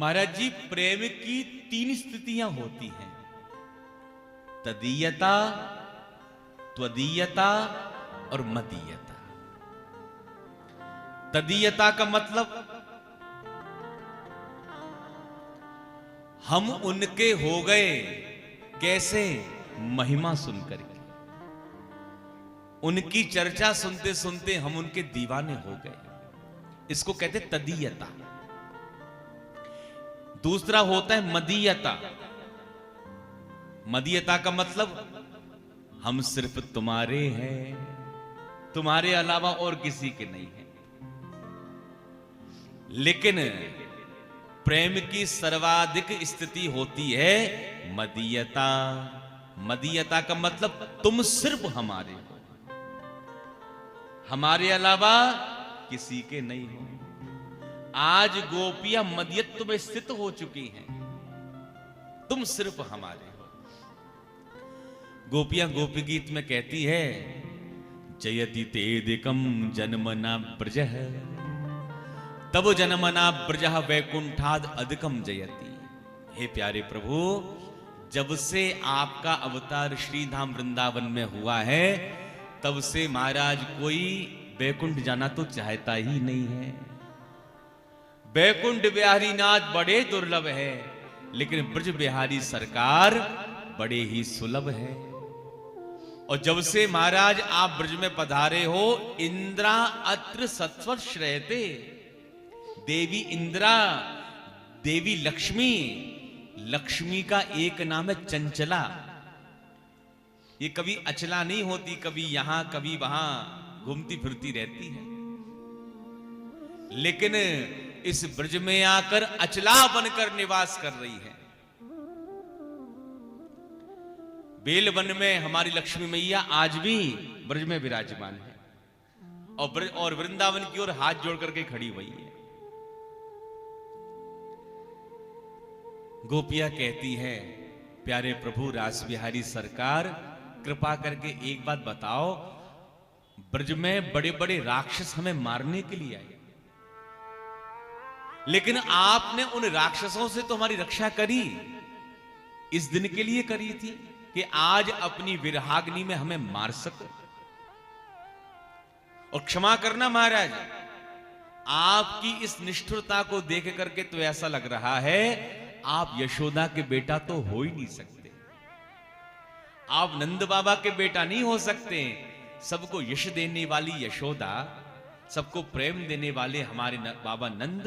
महाराज जी, प्रेम की 3 स्थितियां होती हैं, तदीयता, त्वदीयता और मदीयता। तदीयता का मतलब हम उनके हो गए। कैसे? महिमा सुनकर के, उनकी चर्चा सुनते सुनते हम उनके दीवाने हो गए। इसको कहते तदीयता। दूसरा होता है मदीयता। मदीयता का मतलब हम सिर्फ तुम्हारे हैं, तुम्हारे अलावा और किसी के नहीं है। लेकिन प्रेम की सर्वाधिक स्थिति होती है मदीयता। मदीयता का मतलब तुम सिर्फ हमारे हो, हमारे अलावा किसी के नहीं हो। आज गोपियां मदीयत्व में स्थित हो चुकी हैं, तुम सिर्फ हमारे हो। गोपियां गोपी गीत में कहती है, जयति तेदिकम जन्मना ब्रजः तब जन्मना ब्रजः वैकुंठाद अधिकम जयति। हे प्यारे प्रभु, जब से आपका अवतार श्रीधाम वृंदावन में हुआ है, तब से महाराज कोई वैकुंठ जाना तो चाहता ही नहीं है। वैकुंठ बिहारी नाथ बड़े दुर्लभ है, लेकिन ब्रज बिहारी सरकार बड़े ही सुलभ है। और जब से महाराज आप ब्रज में पधारे हो, इंद्रा अत्र सत्वर्ष रहते। देवी इंद्रा, देवी लक्ष्मी, लक्ष्मी का एक नाम है चंचला। ये कभी अचला नहीं होती, कभी यहां कभी वहां घूमती फिरती रहती है। लेकिन इस ब्रज में आकर अचला बनकर निवास कर रही है। बेलवन में हमारी लक्ष्मी मैया आज भी ब्रज में विराजमान है और वृंदावन की ओर हाथ जोड़ करके खड़ी हुई है। गोपियां कहती है, प्यारे प्रभु रास बिहारी सरकार, कृपा करके एक बात बताओ, ब्रज में बड़े बड़े राक्षस हमें मारने के लिए आए, लेकिन आपने उन राक्षसों से तो हमारी रक्षा करी, इस दिन के लिए करी थी कि आज अपनी विरहाग्नि में हमें मार सको। और क्षमा करना महाराज, आपकी इस निष्ठुरता को देख करके तो ऐसा लग रहा है आप यशोदा के बेटा तो हो ही नहीं सकते, आप नंद बाबा के बेटा नहीं हो सकते। सबको यश देने वाली यशोदा, सबको प्रेम देने वाले हमारे बाबा नंद,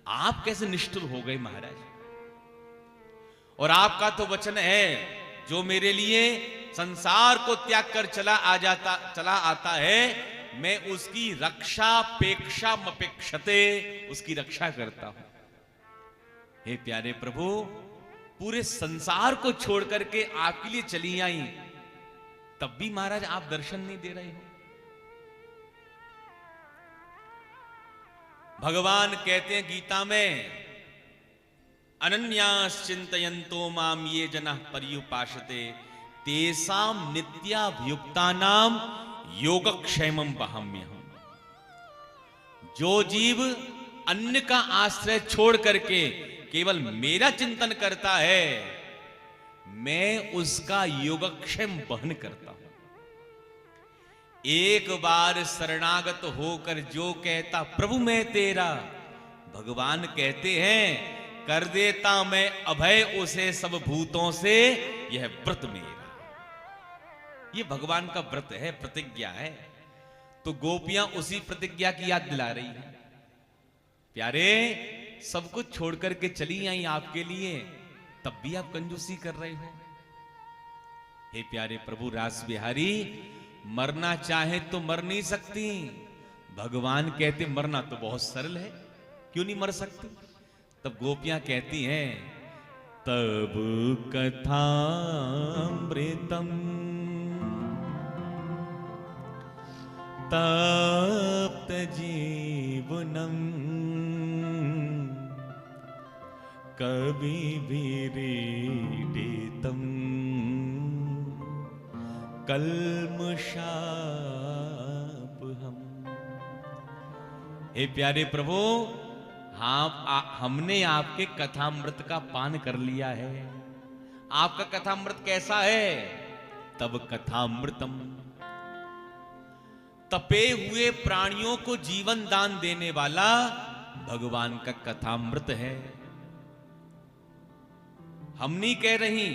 आप कैसे निष्ठुर हो गए महाराज? और आपका तो वचन है, जो मेरे लिए संसार को त्याग कर चला आता है, मैं उसकी रक्षा पेक्षा मपेक्षते, उसकी रक्षा करता हूं। हे प्यारे प्रभु, पूरे संसार को छोड़ करके आपके लिए चली आई, तब भी महाराज आप दर्शन नहीं दे रहे हो। भगवान कहते हैं गीता में, अनन्याश्चिन्तयन्तो माम ये जनः पर्युपासते तेषां नित्याभियुक्तानां योगक्षेमं वहाम्यहम्। जो जीव अन्य का आश्रय छोड़ करके केवल मेरा चिंतन करता है, मैं उसका योगक्षेम वहन करता हूं। एक बार शरणागत होकर जो कहता प्रभु मैं तेरा, भगवान कहते हैं कर देता मैं अभय उसे सब भूतों से, यह व्रत मेरा। यह भगवान का व्रत है, प्रतिज्ञा है। तो गोपियां उसी प्रतिज्ञा की याद दिला रही है। प्यारे, सब कुछ छोड़ करके चली आई आपके लिए, तब भी आप कंजूसी कर रहे हो। हे प्यारे प्रभु रास बिहारी, मरना चाहे तो मर नहीं सकती। भगवान कहते मरना तो बहुत सरल है, क्यों नहीं मर सकती? तब गोपियां कहती हैं, तब कथामृतम तप्त जीवनम कभी विरीडितम कल्मषापहम्। हे प्यारे प्रभु, हमने आपके कथामृत का पान कर लिया है। आपका कथामृत कैसा है? तब कथामृतम, तपे हुए प्राणियों को जीवन दान देने वाला भगवान का कथामृत है। हम नहीं कह रही,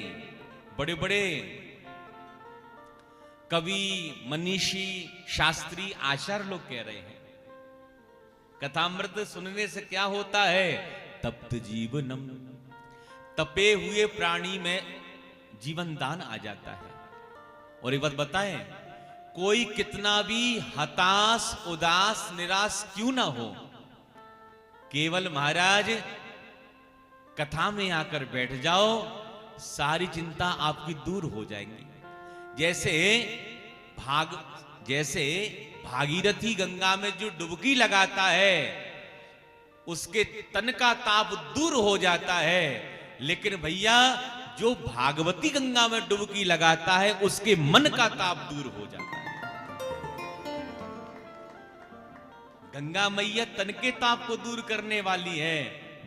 बड़े बड़े कवि, मनीषी, शास्त्री, आचार्य लोग कह रहे हैं। कथामृत सुनने से क्या होता है? तप्त जीवनम, तपे हुए प्राणी में जीवन दान आ जाता है। और एक बात बताएं, कोई कितना भी हताश, उदास, निराश क्यों ना हो, केवल महाराज कथा में आकर बैठ जाओ, सारी चिंता आपकी दूर हो जाएंगी। जैसे भागीरथी गंगा में जो डुबकी लगाता है, उसके तन का ताप दूर हो जाता है, लेकिन भैया जो भागवती गंगा में डुबकी लगाता है, उसके मन का ताप दूर हो जाता है। गंगा मैया तन के ताप को दूर करने वाली है,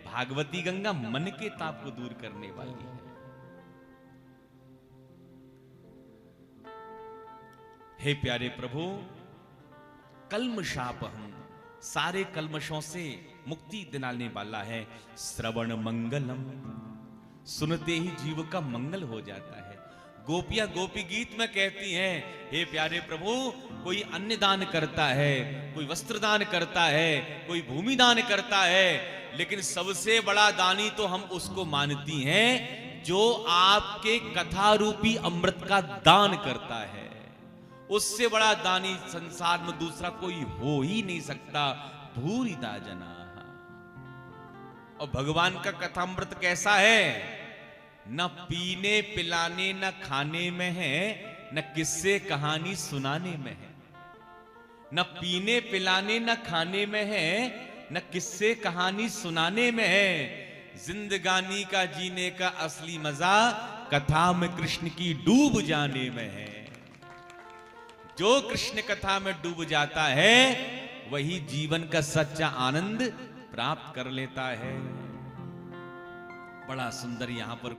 भागवती गंगा मन के ताप को दूर करने वाली है। हे प्यारे प्रभु, कल्मषापहं, सारे कल्मषों से मुक्ति दिलाने वाला है। श्रवण मंगलम, सुनते ही जीव का मंगल हो जाता है। गोपियां गोपी गीत में कहती हैं, हे प्यारे प्रभु, कोई अन्न दान करता है, कोई वस्त्र दान करता है, कोई भूमि दान करता है, लेकिन सबसे बड़ा दानी तो हम उसको मानती हैं जो आपके कथा रूपी अमृत का दान करता है। उससे बड़ा दानी संसार में दूसरा कोई हो ही नहीं सकता। भूरिदा जना, और भगवान का कथामृत कैसा है? न पीने पिलाने न खाने में है, न किस्से कहानी सुनाने में है। न पीने पिलाने न खाने में है, न किस्से कहानी सुनाने में है। जिंदगानी का जीने का असली मजा कथा में कृष्ण की डूब जाने में है। जो कृष्ण कथा में डूब जाता है, वही जीवन का सच्चा आनंद प्राप्त कर लेता है। बड़ा सुंदर यहां पर